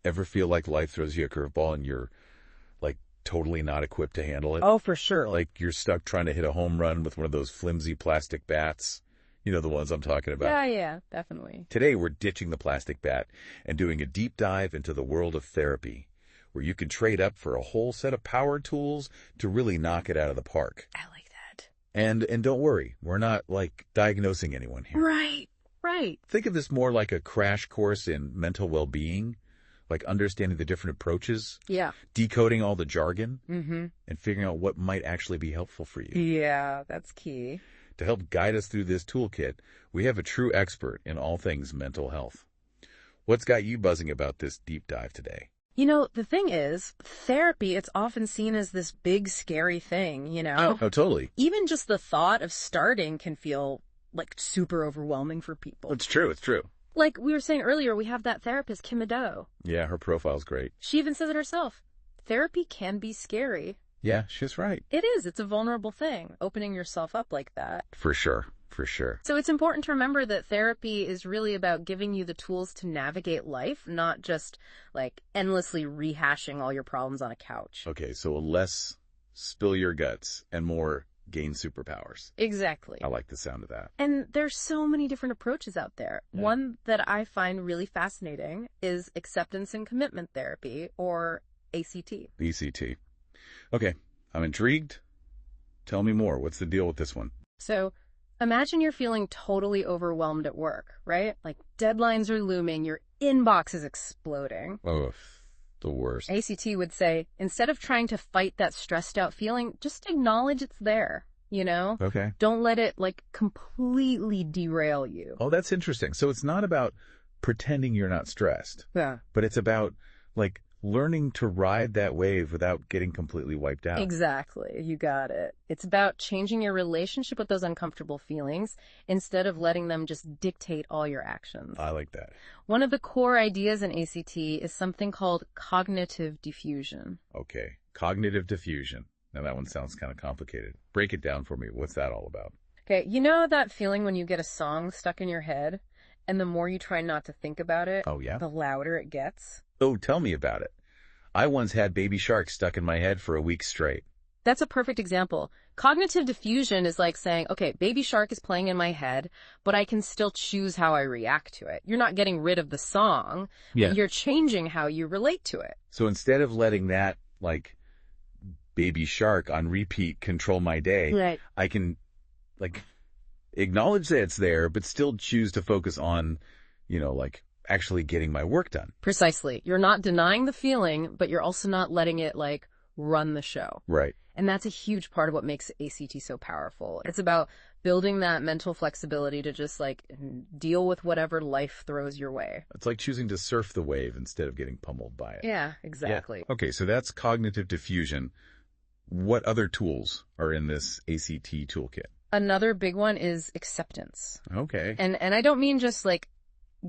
Ever feel like life throws you a curveball and you're, like, totally not equipped to handle it? Oh, for sure. Like you're stuck trying to hit a home run with one of those flimsy plastic bats. You know the ones I'm talking about. Yeah, definitely. Today, we're ditching the plastic bat and doing a deep dive into the world of therapy, where you can trade up for a whole set of power tools to really knock it out of the park. I like that. And don't worry, we're not, like, diagnosing anyone here. Right. Think of this more like a crash course in mental well-being, like understanding the different approaches, Yeah. decoding all the jargon, Mm-hmm. and figuring out what might actually be helpful for you. Yeah, that's key. To help guide us through this toolkit, we have a true expert in all things mental health. What's got you buzzing about this deep dive today? You know, the thing is, therapy, it's often seen as this big, scary thing, you know? Oh, totally. Even just the thought of starting can feel, like, super overwhelming for people. It's true. Like we were saying earlier, we have that therapist, Kim Addo. Yeah, her profile's great. She even says it herself. Therapy can be scary. Yeah, she's right. It is. It's a vulnerable thing, opening yourself up like that. For sure. So it's important to remember that therapy is really about giving you the tools to navigate life, not just, like, endlessly rehashing all your problems on a couch. Okay, so less spill your guts and more gain superpowers. Exactly. I like the sound of that. And there's so many different approaches out there. Yeah. One that I find really fascinating is acceptance and commitment therapy, or ACT. ECT. Okay, I'm intrigued. Tell me more. What's the deal with this one? So imagine you're feeling totally overwhelmed at work, right? Like deadlines are looming, your inbox is exploding. Oh, the worst. ACT would say, instead of trying to fight that stressed out feeling, just acknowledge it's there, you know? Okay. Don't let it, like, completely derail you. Oh, that's interesting. So it's not about pretending you're not stressed, Yeah. but it's about, like, learning to ride that wave without getting completely wiped out. Exactly. You got it. It's about changing your relationship with those uncomfortable feelings instead of letting them just dictate all your actions. I like that. One of the core ideas in ACT is something called cognitive diffusion. Okay. Cognitive diffusion. Now that one sounds kind of complicated. Break it down for me. What's that all about? Okay, you know that feeling when you get a song stuck in your head, and the more you try not to think about it, Oh, yeah? the louder it gets? Oh, tell me about it. I once had Baby Shark stuck in my head for a week straight. That's a perfect example. Cognitive diffusion is like saying, okay, Baby Shark is playing in my head, but I can still choose how I react to it. You're not getting rid of the song. Yeah. You're changing how you relate to it. So instead of letting that, like, Baby Shark on repeat control my day, Right. I can, like, acknowledge that it's there, but still choose to focus on, like, actually getting my work done. Precisely. You're not denying the feeling, but you're also not letting it, like, run the show. Right. And that's a huge part of what makes ACT so powerful. It's about building that mental flexibility to just, like, deal with whatever life throws your way. It's like choosing to surf the wave instead of getting pummeled by it. Yeah, exactly. Yeah. Okay, so that's cognitive diffusion. What other tools are in this ACT toolkit? Another big one is acceptance. Okay. And I don't mean just, like,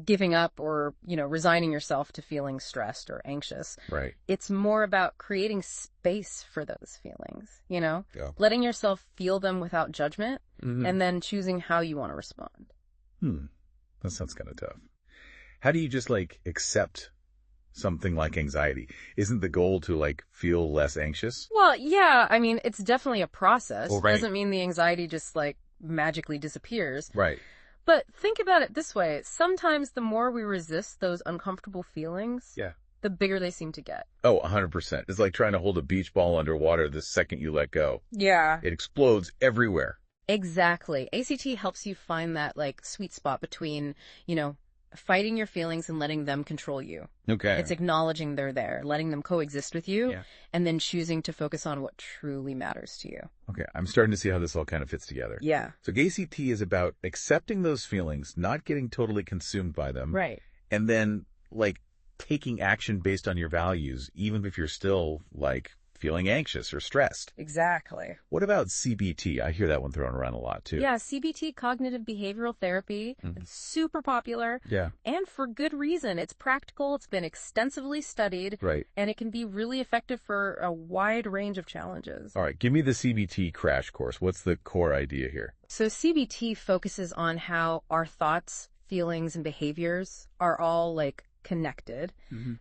giving up or, resigning yourself to feeling stressed or anxious. Right. It's more about creating space for those feelings, Yeah. letting yourself feel them without judgment, Mhm. and then choosing how you want to respond. That sounds kind of tough. How do you just, like, accept something like anxiety? Isn't the goal to, like, feel less anxious? Well, yeah, I mean, it's definitely a process. Oh, right. Doesn't mean the anxiety just, like, magically disappears. Right. But think about it this way. Sometimes the more we resist those uncomfortable feelings, Yeah. the bigger they seem to get. Oh, 100%. It's like trying to hold a beach ball underwater the second you let go. Yeah. It explodes everywhere. Exactly. ACT helps you find that, like, sweet spot between, fighting your feelings and letting them control you. Okay. It's acknowledging they're there, letting them coexist with you, Yeah. and then choosing to focus on what truly matters to you. Okay, I'm starting to see how this all kind of fits together. Yeah. So ACT is about accepting those feelings, not getting totally consumed by them. Right. And then, like, taking action based on your values, even if you're still, like, feeling anxious or stressed. Exactly. What about CBT? I hear that one thrown around a lot, too. Yeah, CBT, cognitive behavioral therapy, it's super popular. Yeah. And for good reason. It's practical, it's been extensively studied, Right. and it can be really effective for a wide range of challenges. All right, give me the CBT crash course. What's the core idea here? So CBT focuses on how our thoughts, feelings, and behaviors are all, like, connected.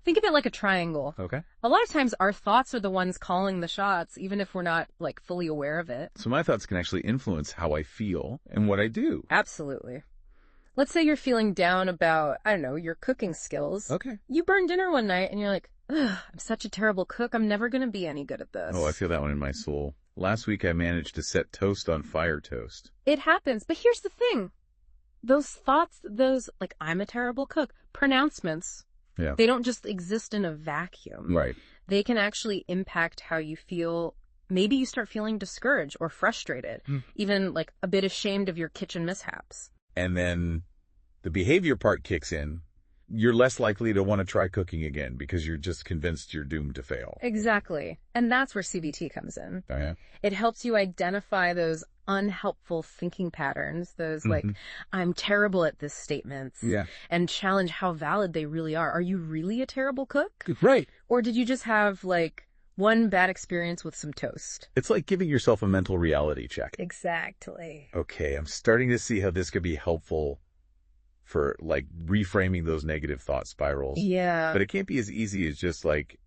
Think of it like a triangle. Okay. A lot of times our thoughts are the ones calling the shots, even if we're not like fully aware of it. So my thoughts can actually influence how I feel and what I do. Absolutely. Let's say you're feeling down about, I don't know, your cooking skills. Okay. You burn dinner one night and you're like, ugh, I'm such a terrible cook. I'm never going to be any good at this. Oh, I feel that one in my soul. Last week I managed to set toast on fire toast. It happens. But here's the thing. Those thoughts, like, I'm a terrible cook, pronouncements, Yeah. they don't just exist in a vacuum. Right. They can actually impact how you feel. Maybe you start feeling discouraged or frustrated, even like a bit ashamed of your kitchen mishaps. And then the behavior part kicks in. You're less likely to want to try cooking again because you're just convinced you're doomed to fail. Exactly. And that's where CBT comes in. Oh, yeah? It helps you identify those unhelpful thinking patterns, those like, I'm terrible at this statements, Yeah. and challenge how valid they really are. Are you really a terrible cook? Right. Or did you just have like one bad experience with some toast? It's like giving yourself a mental reality check. Exactly. Okay, I'm starting to see how this could be helpful for like reframing those negative thought spirals. Yeah. But it can't be as easy as just like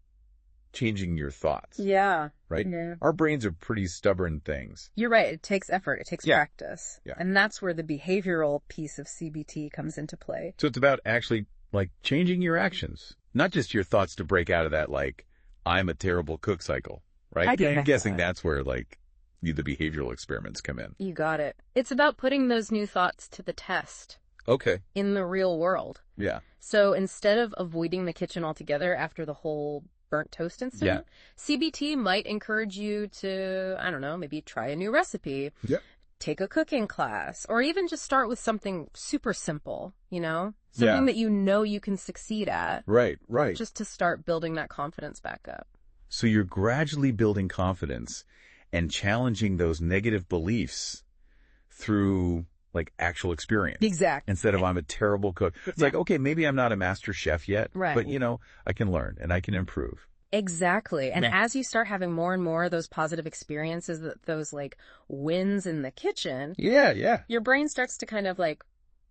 changing your thoughts, Yeah. right? Yeah. Our brains are pretty stubborn things. You're right. It takes effort. It takes Yeah. practice. Yeah. And that's where the behavioral piece of CBT comes into play. So it's about actually like changing your actions, not just your thoughts to break out of that like, I'm a terrible cook cycle, right? I get I'm guessing that. that's where like the behavioral experiments come in. You got it. It's about putting those new thoughts to the test Okay. in the real world. Yeah. So instead of avoiding the kitchen altogether after the whole burnt toast incident, CBT might encourage you to, I don't know, maybe try a new recipe, take a cooking class, or even just start with something super simple, you know? Something that you know you can succeed at. Right, right. Just to start building that confidence back up. So you're gradually building confidence and challenging those negative beliefs through like actual experience. Exactly. Instead of I'm a terrible cook. It's like, okay, maybe I'm not a master chef yet, Right. but you know, I can learn and I can improve. Exactly. And as you start having more and more of those positive experiences, those like wins in the kitchen, Yeah. your brain starts to kind of like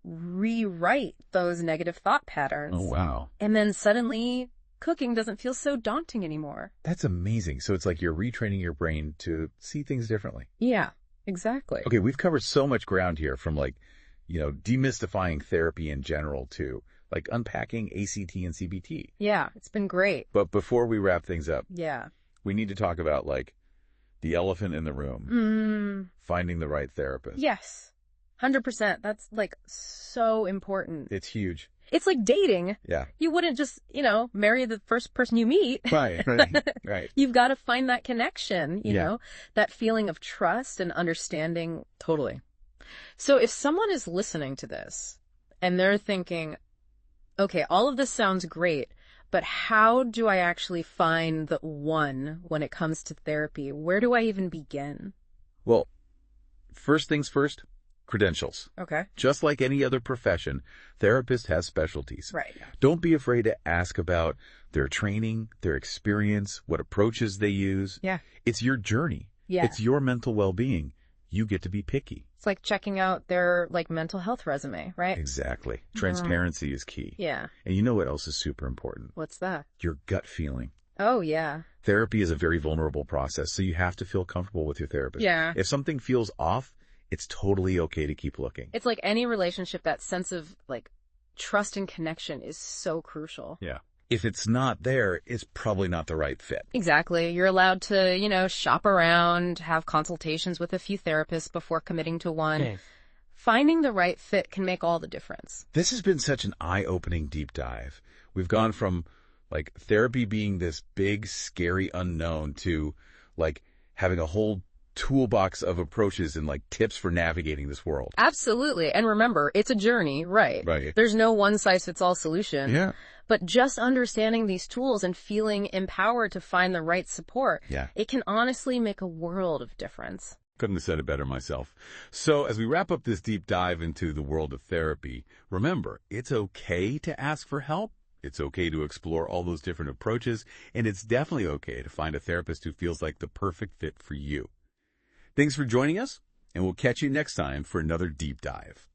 rewrite those negative thought patterns. Oh, wow. And then suddenly cooking doesn't feel so daunting anymore. That's amazing. So it's like you're retraining your brain to see things differently. Yeah, exactly. Okay, we've covered so much ground here from like, you know, demystifying therapy in general to like unpacking ACT and CBT. Yeah, it's been great. But before we wrap things up, Yeah. we need to talk about like the elephant in the room, finding the right therapist. Yes. 100%. That's like so important. It's huge. It's like dating. Yeah. You wouldn't just, marry the first person you meet. Right. Right. You've got to find that connection, you Yeah. know, that feeling of trust and understanding. Totally. So if someone is listening to this and they're thinking, okay, all of this sounds great, but how do I actually find the one when it comes to therapy? Where do I even begin? Well, first things first, credentials. Okay. Just like any other profession, therapist has specialties. Right. Don't be afraid to ask about their training, their experience, what approaches they use. Yeah. It's your journey. Yeah. It's your mental well-being. You get to be picky. It's like checking out their mental health resume, right? Exactly. Transparency is key. Yeah. And you know what else is super important? What's that? Your gut feeling. Oh, yeah. Therapy is a very vulnerable process, so you have to feel comfortable with your therapist. Yeah. If something feels off, it's totally okay to keep looking. It's like any relationship, that sense of trust and connection is so crucial. Yeah. If it's not there, it's probably not the right fit. Exactly. You're allowed to, shop around, have consultations with a few therapists before committing to one. Okay. Finding the right fit can make all the difference. This has been such an eye-opening deep dive. We've gone from therapy being this big, scary unknown to having a whole toolbox of approaches and tips for navigating this world. Absolutely. And remember, it's a journey, right? Right. There's no one-size-fits-all solution. Yeah. But just understanding these tools and feeling empowered to find the right support, it can honestly make a world of difference. Couldn't have said it better myself. So as we wrap up this deep dive into the world of therapy, remember, it's okay to ask for help. It's okay to explore all those different approaches. And it's definitely okay to find a therapist who feels like the perfect fit for you. Thanks for joining us, and we'll catch you next time for another deep dive.